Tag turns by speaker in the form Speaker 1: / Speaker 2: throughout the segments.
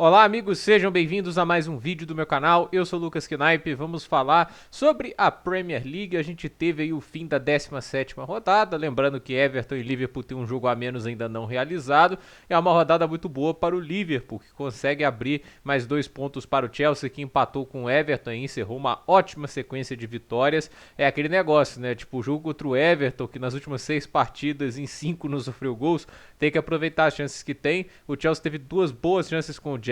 Speaker 1: Olá amigos, sejam bem-vindos a mais um vídeo do meu canal. Eu sou o Lucas Knipe. Vamos falar sobre a Premier League. A gente teve aí o fim da 17ª rodada, lembrando que Everton e Liverpool têm um jogo a menos ainda não realizado. É uma rodada muito boa para o Liverpool, que consegue abrir mais 2 pontos para o Chelsea, que empatou com o Everton e encerrou uma ótima sequência de vitórias. É aquele negócio, né? Tipo, o jogo contra o Everton, que nas últimas 6 partidas em 5 não sofreu gols, tem que aproveitar as chances que tem. O Chelsea teve 2 boas chances com o Jackson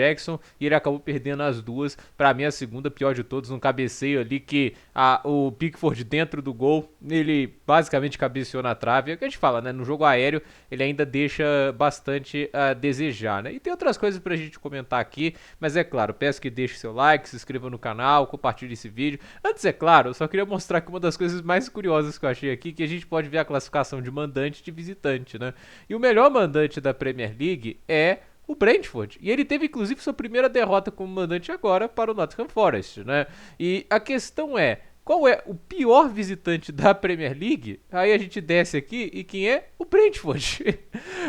Speaker 1: e ele acabou perdendo as 2. Para mim, a segunda pior de todos, um cabeceio ali que o Pickford dentro do gol, ele basicamente cabeceou na trave. É o que a gente fala, né? No jogo aéreo, ele ainda deixa bastante a desejar, né? E tem outras coisas pra gente comentar aqui, mas é claro, peço que deixe seu like, se inscreva no canal, compartilhe esse vídeo. Antes, é claro, eu só queria mostrar que uma das coisas mais curiosas que eu achei aqui, que a gente pode ver a classificação de mandante e de visitante, né? E o melhor mandante da Premier League é o Brentford. E ele teve, inclusive, sua primeira derrota como mandante agora para o Nottingham Forest, né? E a questão é, qual é o pior visitante da Premier League? Aí a gente desce aqui e quem é? O Brentford.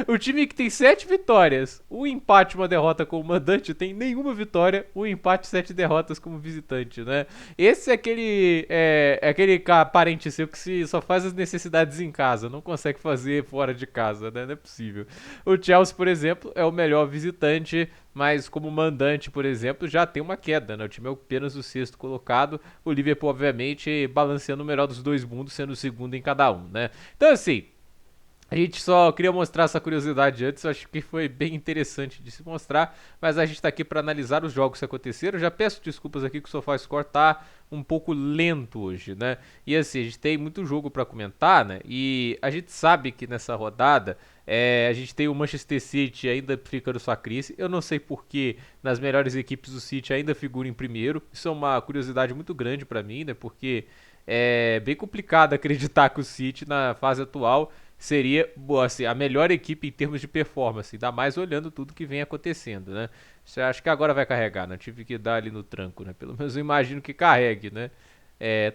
Speaker 1: O time que tem 7 vitórias, um empate e uma derrota como mandante, tem nenhuma vitória, um empate e 7 derrotas como visitante, né? Esse é aquele parente seu que só faz as necessidades em casa, não consegue fazer fora de casa, né? Não é possível. O Chelsea, por exemplo, é o melhor visitante, mas como mandante, por exemplo, já tem uma queda, né? O time é apenas o sexto colocado, o Liverpool, obviamente, balanceando o melhor dos dois mundos, sendo o segundo em cada um, né? Então, assim, a gente só queria mostrar essa curiosidade antes, eu acho que foi bem interessante de se mostrar, mas a gente está aqui para analisar os jogos que aconteceram. Eu já peço desculpas aqui que o SofaScore tá um pouco lento hoje, né? E assim, a gente tem muito jogo para comentar, né? E a gente sabe que nessa rodada a gente tem o Manchester City ainda fica no sua crise. Eu não sei porque nas melhores equipes do City ainda figura em primeiro. Isso é uma curiosidade muito grande para mim, né? Porque é bem complicado acreditar que o City na fase atual seria assim, a melhor equipe em termos de performance, ainda mais olhando tudo que vem acontecendo, né? Você acha que agora vai carregar, né? Tive que dar ali no tranco, né? Pelo menos eu imagino que carregue, né?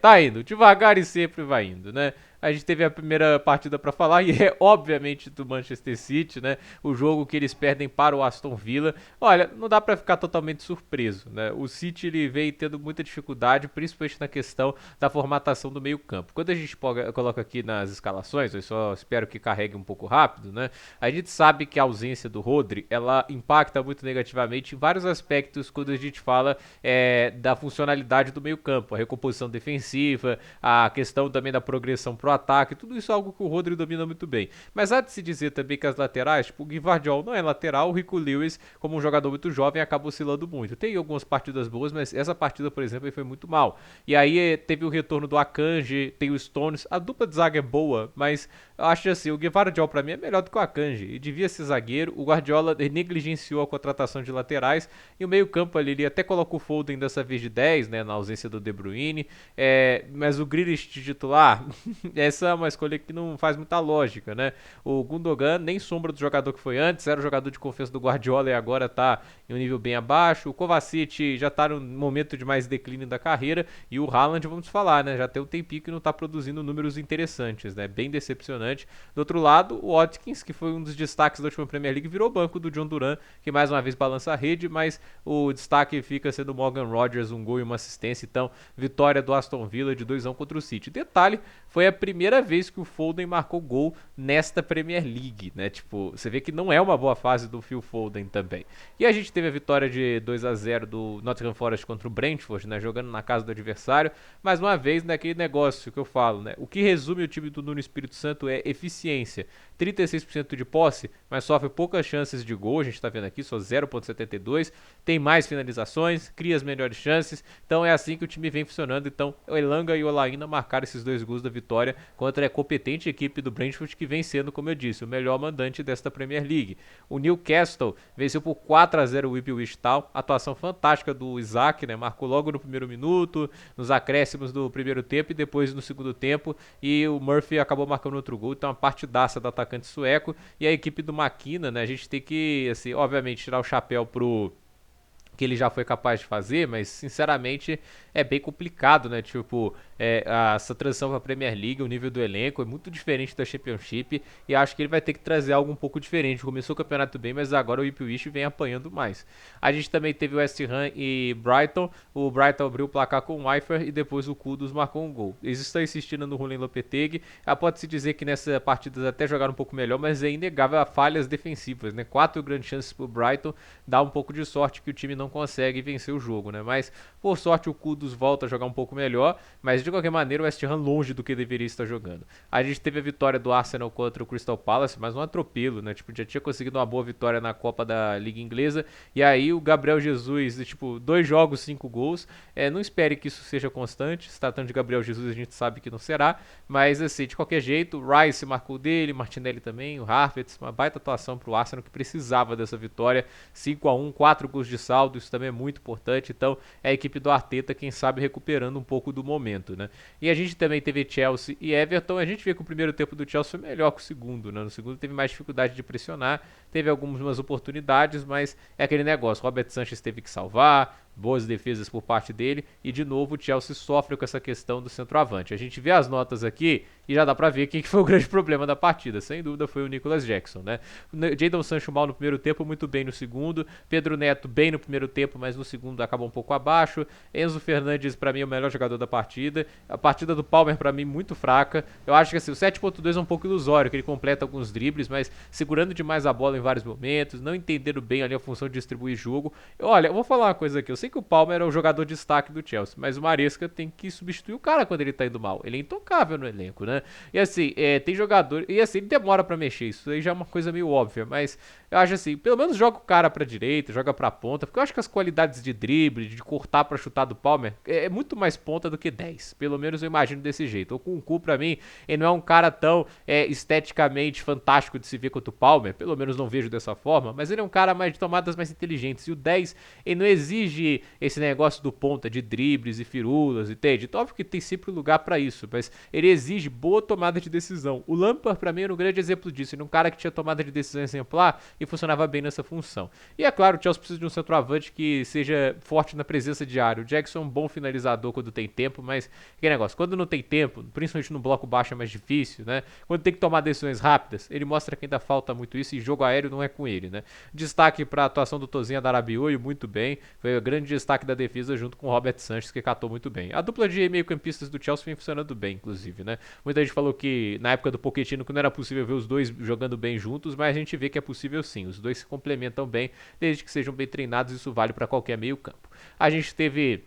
Speaker 1: Tá indo, devagar e sempre vai indo, né? A gente teve a primeira partida para falar e é obviamente do Manchester City, né? O jogo que eles perdem para o Aston Villa. Olha, não dá para ficar totalmente surpreso, né? O City ele vem tendo muita dificuldade, principalmente na questão da formatação do meio-campo. Quando a gente coloca aqui nas escalações, eu só espero que carregue um pouco rápido, né? A gente sabe que a ausência do Rodri, ela impacta muito negativamente em vários aspectos quando a gente fala da funcionalidade do meio-campo, a recomposição defensiva, a questão também da progressão pro ataque, tudo isso é algo que o Rodri domina muito bem. Mas há de se dizer também que as laterais, tipo, o Gvardiol não é lateral, o Rico Lewis, como um jogador muito jovem, acaba oscilando muito. Tem algumas partidas boas, mas essa partida, por exemplo, foi muito mal. E aí teve o retorno do Akanji, tem o Stones, a dupla de zaga é boa, mas eu acho assim, o Gvardiol pra mim é melhor do que o Akanji, e devia ser zagueiro. O Guardiola negligenciou a contratação de laterais, e o meio campo ali, ele até colocou o Foden dessa vez de 10, né, na ausência do De Bruyne, mas o Grealish de titular, essa é uma escolha que não faz muita lógica, né? O Gundogan, nem sombra do jogador que foi antes, era o jogador de confiança do Guardiola e agora tá em um nível bem abaixo. O Kovacic já tá num momento de mais declínio da carreira, e o Haaland, vamos falar, né? Já tem um tempinho que não tá produzindo números interessantes, né? Bem decepcionante. Do outro lado, o Watkins, que foi um dos destaques da última Premier League, virou banco do John Duran, que mais uma vez balança a rede, mas o destaque fica sendo o Morgan Rogers, um gol e uma assistência. Então, vitória do Aston Villa de 2-1 contra o City. Detalhe, foi a primeira vez que o Foden marcou gol nesta Premier League, né? Tipo, você vê que não é uma boa fase do Phil Foden também. E a gente teve a vitória de 2-0 do Nottingham Forest contra o Brentford, né? Jogando na casa do adversário. Mais uma vez, naquele negócio que eu falo, né? O que resume o time do Nuno Espírito Santo é eficiência. 36% de posse, mas sofre poucas chances de gol. A gente tá vendo aqui, só 0,72. Tem mais finalizações, cria as melhores chances. Então é assim que o time vem funcionando. Então, o Elanga e o Olaina marcaram esses 2 gols da vitória contra a competente equipe do Brentford, que vem sendo, como eu disse, o melhor mandante desta Premier League. O Newcastle venceu por 4-0 o Ipswich Town, atuação fantástica do Isaac, né? Marcou logo no primeiro minuto, nos acréscimos do primeiro tempo e depois no segundo tempo, e o Murphy acabou marcando outro gol. Então, uma partidaça do atacante sueco. E a equipe do Maquina, né? A gente tem que, assim, obviamente, tirar o chapéu pro que ele já foi capaz de fazer, mas sinceramente é bem complicado, né? Tipo, essa transição para a Premier League, o nível do elenco é muito diferente da Championship e acho que ele vai ter que trazer algo um pouco diferente. Começou o campeonato bem, mas agora o Ipswich vem apanhando mais. A gente também teve o West Ham e Brighton. O Brighton abriu o placar com o Wyfer e depois o Kudus marcou um gol. Eles estão insistindo no Roland Lopetegui. Pode-se dizer que nessa partida até jogaram um pouco melhor, mas é inegável a falhas defensivas, né? 4 grandes chances para o Brighton, dá um pouco de sorte que o time não consegue vencer o jogo, né? Mas, por sorte, o Kudus volta a jogar um pouco melhor, mas de qualquer maneira o West Ham longe do que deveria estar jogando. A gente teve a vitória do Arsenal contra o Crystal Palace, mas um atropelo, né? Tipo, já tinha conseguido uma boa vitória na Copa da Liga Inglesa, e aí o Gabriel Jesus, tipo, 2 jogos, 5 gols. Não espere que isso seja constante, se tratando de Gabriel Jesus a gente sabe que não será, mas assim, de qualquer jeito, o Rice marcou dele, Martinelli também, o Havertz, uma baita atuação pro Arsenal que precisava dessa vitória, 5-1, 4 gols de saldo, isso também é muito importante. Então é a equipe do Arteta, quem sabe, recuperando um pouco do momento, né? E a gente também teve Chelsea e Everton. A gente vê que o primeiro tempo do Chelsea foi melhor que o segundo, né? No segundo teve mais dificuldade de pressionar, teve algumas oportunidades, mas é aquele negócio, Robert Sanchez teve que salvar, boas defesas por parte dele, e de novo o Chelsea sofre com essa questão do centroavante. A gente vê as notas aqui e já dá pra ver quem que foi o grande problema da partida. Sem dúvida foi o Nicolas Jackson, né? Jadon Sancho mal no primeiro tempo, muito bem no segundo. Pedro Neto bem no primeiro tempo, mas no segundo acabou um pouco abaixo. Enzo Fernandes pra mim é o melhor jogador da partida. A partida do Palmer pra mim muito fraca. Eu acho que assim, o 7.2 é um pouco ilusório, que ele completa alguns dribles, mas segurando demais a bola em vários momentos, não entendendo bem ali a função de distribuir jogo. Olha, eu vou falar uma coisa aqui, eu sei que o Palmer é o jogador de destaque do Chelsea, mas o Maresca tem que substituir o cara quando ele tá indo mal. Ele é intocável no elenco, né? E assim, tem jogador. E assim, ele demora pra mexer. Isso aí já é uma coisa meio óbvia. Mas eu acho assim, pelo menos joga o cara pra direita, joga pra ponta. Porque eu acho que as qualidades de drible, de cortar pra chutar do Palmer, é muito mais ponta do que 10. Pelo menos eu imagino desse jeito. O Kunku, pra mim, ele não é um cara tão esteticamente fantástico de se ver quanto o Palmer. Pelo menos não vejo dessa forma. Mas ele é um cara mais de tomadas mais inteligentes. E o 10, ele não exige esse negócio do ponta de dribles e firulas, entende? Então, óbvio que tem sempre lugar pra isso. Mas ele exige boa tomada de decisão. O Lampard, pra mim, era um grande exemplo disso. Ele era um cara que tinha tomada de decisão exemplar e funcionava bem nessa função. E é claro, o Chelsea precisa de um centroavante que seja forte na presença de área. O Jackson é um bom finalizador quando tem tempo, mas que negócio, quando não tem tempo, principalmente no bloco baixo é mais difícil, né? Quando tem que tomar decisões rápidas, ele mostra que ainda falta muito isso e jogo aéreo não é com ele, né? Destaque para a atuação do Tozinho Darabioio, muito bem. Foi o grande destaque da defesa junto com o Robert Sanchez, que catou muito bem. A dupla de meio-campistas do Chelsea vem funcionando bem, inclusive, né? Muita gente falou que na época do Pochettino que não era possível ver os dois jogando bem juntos, mas a gente vê que é possível sim. Os dois se complementam bem, desde que sejam bem treinados, isso vale para qualquer meio-campo. A gente teve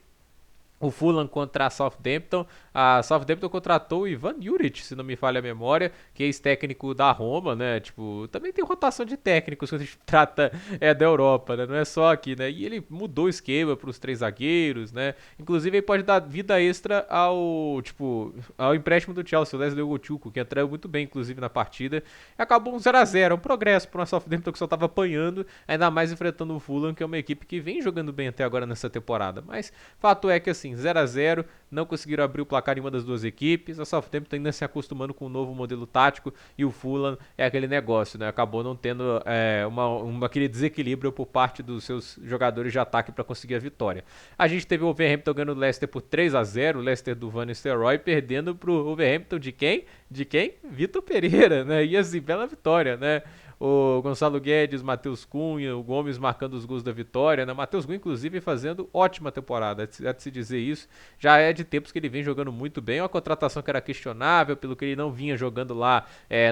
Speaker 1: o Fulham contra a Southampton. A Southampton contratou o Ivan Juric, se não me falha a memória, que é ex-técnico da Roma, né? Tipo, também tem rotação de técnicos quando a gente trata da Europa, né? Não é só aqui, né? E ele mudou o esquema para os 3 zagueiros, né? Inclusive ele pode dar vida extra ao empréstimo do Chelsea, o Leslie Gochuco, que entrou muito bem, inclusive, na partida. E acabou um 0-0, um progresso para uma Southampton que só estava apanhando, ainda mais enfrentando o Fulham, que é uma equipe que vem jogando bem até agora nessa temporada. Mas fato é que assim, 0-0, não conseguiram abrir o placar em uma das duas equipes. A Southampton ainda se acostumando com um novo modelo tático e o Fulham é aquele negócio, né? Acabou não tendo aquele desequilíbrio por parte dos seus jogadores de ataque para conseguir a vitória. A gente teve o Wolverhampton ganhando o Leicester por 3-0, o Leicester do Van Nistelrooy perdendo pro Wolverhampton de quem? De quem? Vitor Pereira, né? E assim, bela vitória, né? O Gonçalo Guedes, Matheus Cunha, o Gomes marcando os gols da vitória, né? Matheus Cunha, inclusive, fazendo ótima temporada, é de se dizer isso. Já é de tempos que ele vem jogando muito bem. Uma contratação que era questionável, pelo que ele não vinha jogando lá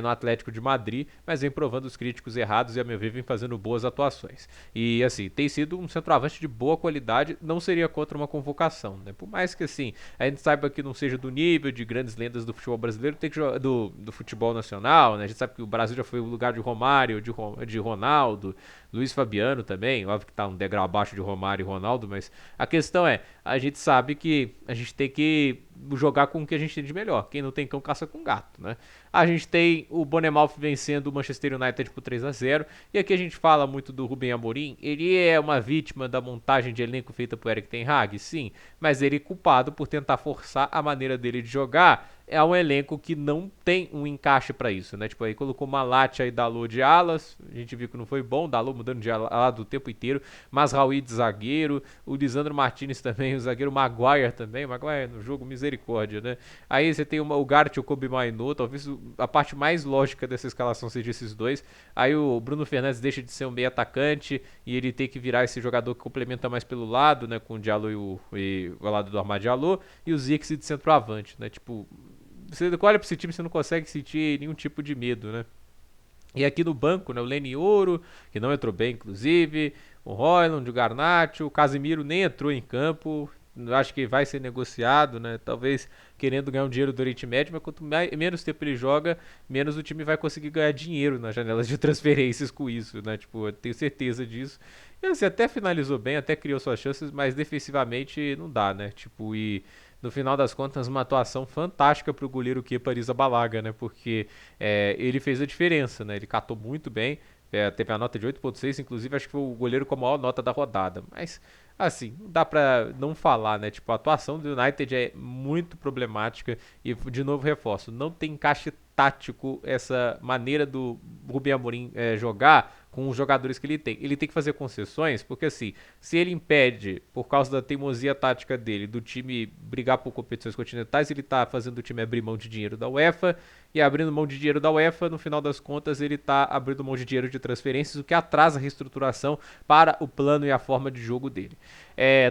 Speaker 1: no Atlético de Madrid, mas vem provando os críticos errados e, a meu ver, vem fazendo boas atuações. E, assim, tem sido um centroavante de boa qualidade, não seria contra uma convocação, né? Por mais que, assim, a gente saiba que não seja do nível de grandes lendas do futebol brasileiro, tem que do futebol nacional, né? A gente sabe que o Brasil já foi o lugar de Romário, de Ronaldo, Luiz Fabiano também, óbvio que tá um degrau abaixo de Romário e Ronaldo, mas a questão é, a gente sabe que a gente tem que jogar com o que a gente tem de melhor, quem não tem cão caça com gato, né? A gente tem o Bournemouth vencendo o Manchester United por 3-0, e aqui a gente fala muito do Ruben Amorim, ele é uma vítima da montagem de elenco feita por Erik ten Hag, sim, mas ele é culpado por tentar forçar a maneira dele de jogar é um elenco que não tem um encaixe para isso, né? Tipo, aí colocou Malatia e Dalot de alas, a gente viu que não foi bom, Dalot mudando de lado o tempo inteiro, mas Raul de zagueiro, o Lisandro Martinez também, o zagueiro Maguire também, Maguire no jogo, misericórdia, né? Aí você tem o Gart e o Kobe Mainoo, talvez a parte mais lógica dessa escalação seja esses dois. Aí o Bruno Fernandes deixa de ser um meio atacante e ele tem que virar esse jogador que complementa mais pelo lado, né? Com o Diallo e o lado do Armando Diallo e o Zirkzee de centroavante, né? Tipo, você olha pra esse time, você não consegue sentir nenhum tipo de medo, né? E aqui no banco, né, o Leny Ouro, que não entrou bem, inclusive, o Højlund, o Garnacho, o Casemiro nem entrou em campo, acho que vai ser negociado, né? Talvez querendo ganhar um dinheiro do Oriente Médio, mas quanto menos tempo ele joga, menos o time vai conseguir ganhar dinheiro nas janelas de transferências com isso, né? Tipo, eu tenho certeza disso. E assim, até finalizou bem, até criou suas chances, mas defensivamente não dá, né? Tipo, e no final das contas, uma atuação fantástica para o goleiro Kepa Arrizabalaga, né? Porque ele fez a diferença, né? Ele catou muito bem, teve a nota de 8.6, inclusive acho que foi o goleiro com a maior nota da rodada. Mas, assim, não dá pra não falar, né? Tipo, a atuação do United é muito problemática e, de novo, reforço, não tem encaixe tático essa maneira do Rubem Amorim jogar com os jogadores que ele tem. Ele tem que fazer concessões, porque assim, se ele impede, por causa da teimosia tática dele, do time brigar por competições continentais, ele tá fazendo o time abrir mão de dinheiro da UEFA, e abrindo mão de dinheiro da UEFA, no final das contas, ele tá abrindo mão de dinheiro de transferências, o que atrasa a reestruturação para o plano e a forma de jogo dele.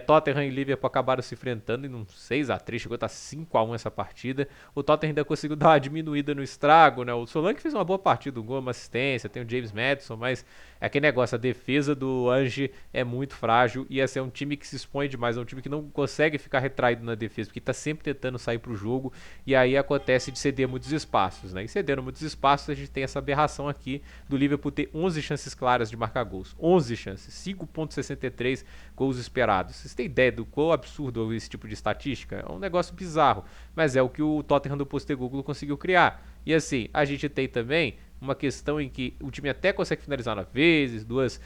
Speaker 1: Tottenham e Liverpool acabaram se enfrentando em um 6-3, chegou a estar 5-1 essa partida. O Tottenham ainda conseguiu dar uma diminuída no estrago, né? O Solanke fez uma boa partida, um gol, uma assistência, tem o James Maddison, mas é aquele negócio, a defesa do Ange é muito frágil e esse é um time que se expõe demais, é um time que não consegue ficar retraído na defesa, porque tá sempre tentando sair pro jogo e aí acontece de ceder muitos espaços, né? E cedendo muitos espaços, a gente tem essa aberração aqui do Liverpool ter 11 chances claras de marcar gols. 11 chances, 5.63 gols esperados. Vocês têm ideia do quão absurdo é esse tipo de estatística? É um negócio bizarro, mas é o que o Tottenham do Postecoglou conseguiu criar. E assim, a gente tem também uma questão em que o time até consegue finalizar 9 vezes, duas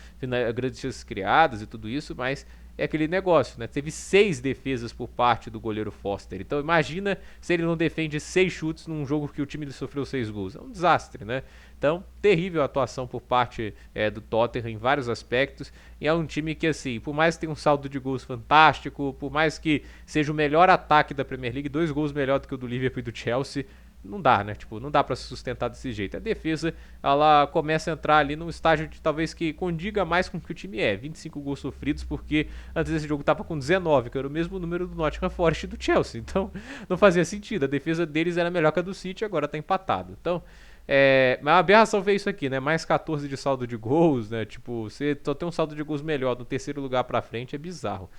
Speaker 1: grandes chances criadas e tudo isso, mas é aquele negócio, né? Teve 6 defesas por parte do goleiro Foster. Então imagina se ele não defende 6 chutes num jogo que o time lhe sofreu 6 gols. É um desastre, né? Então, terrível a atuação por parte do Tottenham em vários aspectos. E é um time que, assim, por mais que tenha um saldo de gols fantástico, por mais que seja o melhor ataque da Premier League, 2 gols melhor do que o do Liverpool e do Chelsea, não dá, né? Tipo, não dá pra se sustentar desse jeito. A defesa, ela começa a entrar ali num estágio de talvez que condiga mais com o que o time é. 25 gols sofridos, porque antes desse jogo tava com 19, que era o mesmo número do Nottingham Forest e do Chelsea. Então, não fazia sentido. A defesa deles era melhor que a do City, agora tá empatado. Então, mas a aberração ver isso aqui, né? Mais 14 de saldo de gols, né? Tipo, você só tem um saldo de gols melhor no terceiro lugar pra frente, é bizarro.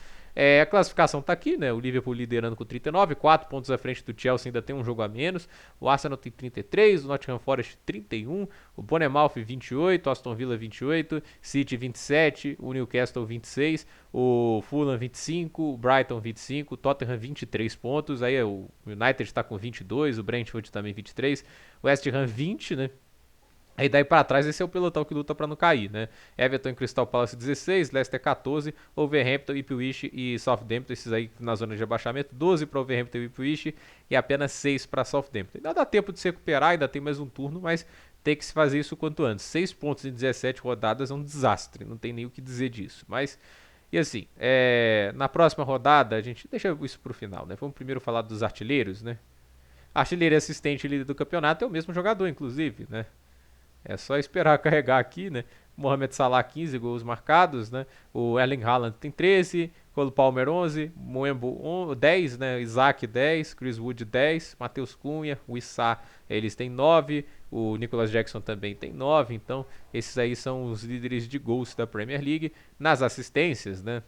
Speaker 1: A classificação tá aqui, né? O Liverpool liderando com 39, 4 pontos à frente do Chelsea, ainda tem um jogo a menos. O Arsenal tem 33, o Nottingham Forest 31, o Bournemouth 28, o Aston Villa 28, City 27, o Newcastle 26, o Fulham 25, o Brighton 25, o Tottenham 23 pontos. Aí o United está com 22, o Brentford também 23, o West Ham 20, né? Aí daí pra trás esse é o pelotão que luta pra não cair, né? Everton e Crystal Palace 16, Leicester 14, Wolverhampton, Ipswich e Southampton, esses aí na zona de abaixamento, 12 para Wolverhampton e Ipswich e apenas 6 para Southampton. Ainda dá tempo de se recuperar, ainda tem mais um turno, mas tem que se fazer isso quanto antes. 6 pontos em 17 rodadas é um desastre, não tem nem o que dizer disso. Mas, e assim, na próxima rodada, a gente deixa isso pro final, né? Vamos primeiro falar dos artilheiros, né? Artilheiro e assistente líder do campeonato é o mesmo jogador, inclusive, né? É só esperar carregar aqui, né? Mohamed Salah 15 gols marcados, né? O Erling Haaland tem 13, Cole Palmer 11, Moembo 10, né? Isaac 10, Chris Wood 10, Matheus Cunha, o Issa, eles têm 9, o Nicolas Jackson também tem 9, então esses aí são os líderes de gols da Premier League. Nas assistências, né?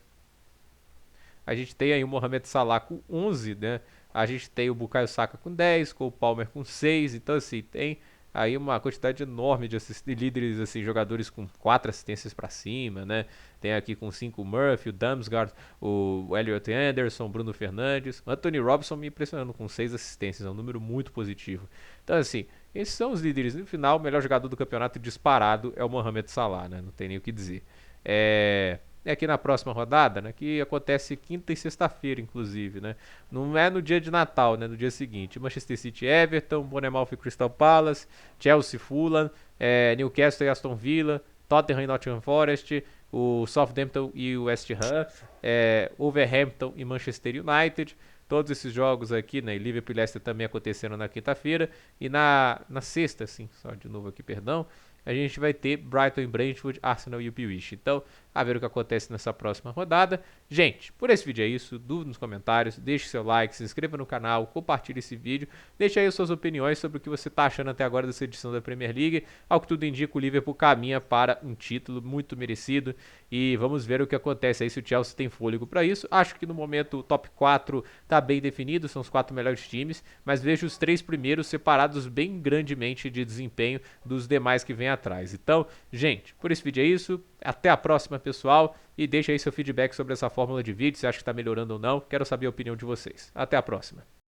Speaker 1: A gente tem aí o Mohamed Salah com 11, né? A gente tem o Bukayo Saka com 10, Cole Palmer com 6, então assim, tem aí uma quantidade enorme de líderes, assim, jogadores com 4 assistências para cima, né? Tem aqui com 5 o Murphy, o Damsgaard, o Elliot Anderson, Bruno Fernandes, o Anthony Robinson me impressionando com 6 assistências, é um número muito positivo. Então, assim, esses são os líderes. No final, o melhor jogador do campeonato disparado é o Mohamed Salah, né? Não tem nem o que dizer. aqui na próxima rodada, né, que acontece quinta e sexta-feira, inclusive, né, não é no dia de Natal, né, no dia seguinte. Manchester City, Everton, Bournemouth e Crystal Palace, Chelsea, Fulham, Newcastle e Aston Villa, Tottenham e Nottingham Forest, o Southampton e o West Ham, Wolverhampton e Manchester United. Todos esses jogos aqui, né, Liverpool e Leicester também aconteceram na quinta-feira. E na sexta, assim, só de novo aqui, perdão, a gente vai ter Brighton e Brentford, Arsenal e Ipswich. Então, a ver o que acontece nessa próxima rodada. Gente, por esse vídeo é isso. Dúvida nos comentários, deixe seu like, se inscreva no canal, compartilhe esse vídeo. Deixe aí suas opiniões sobre o que você está achando até agora dessa edição da Premier League. Ao que tudo indica, o Liverpool caminha para um título muito merecido. E vamos ver o que acontece aí, se o Chelsea tem fôlego para isso. Acho que no momento o top 4 está bem definido, são os 4 melhores times. Mas vejo os 3 primeiros separados bem grandemente de desempenho dos demais que vêm atrás. Então, gente, por esse vídeo é isso. Até a próxima, pessoal. E deixa aí seu feedback sobre essa fórmula de vídeo, se acha que está melhorando ou não. Quero saber a opinião de vocês. Até a próxima.